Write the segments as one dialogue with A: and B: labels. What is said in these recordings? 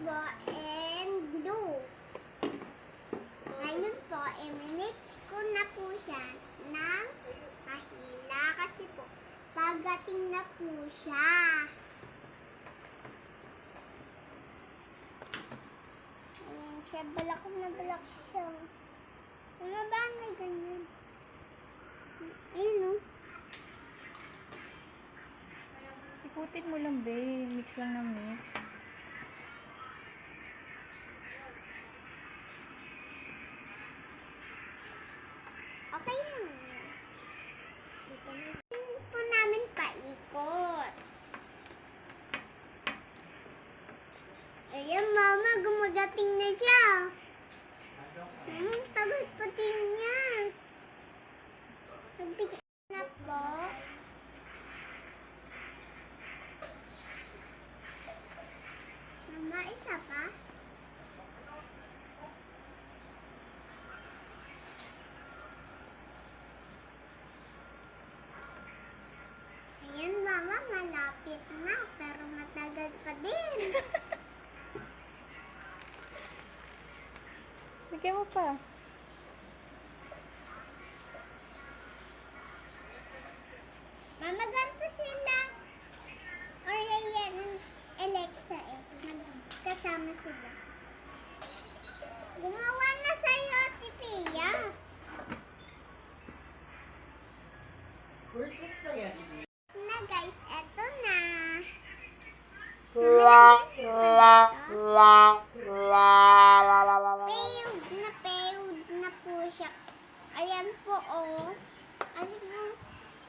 A: rainbow and blue. Ngayon po, i-mix ko na po siya ng kahila kasi po, pagating na po siya. Ayan siya, balak na balak siya. Ano ba may ganyan? Ayun o.
B: Ikutin mo lang, be. Mix lang ng mix.
A: Okay na. Dito na. Po namin paikot. Ayan, mama, gumagating na siya. Tagal pati niya. Nagbigay na po. Mama, isa pa? Ayan, mama, malapit na, pero matagal pa din.
B: Bigyan mo pa.
A: Mama, ganito sila. Or yan, Alexa eh. Kasama sila. Gumawa na sa'yo, Tipiya.
C: Where's the spaghetti?
A: Na guys, eto na. Failed na po siya. Ayan po, oh. Kasi po,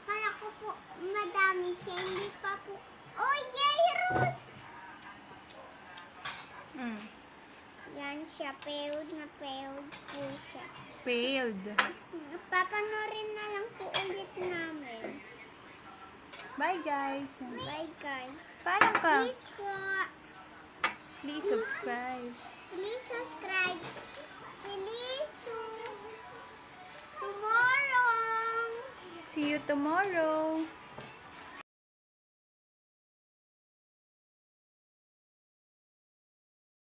A: kala ko po, madami siya. Hindi pa po. Oh, yay, Rose! Yan siya, failed po siya.
B: Failed.
A: Papanorin na lang po ulit namin.
B: Bye, guys.
A: Bye, guys.
B: Paalam ka.
A: Please po,
B: Please subscribe.
A: please subscribe. Please tomorrow.
B: See you tomorrow.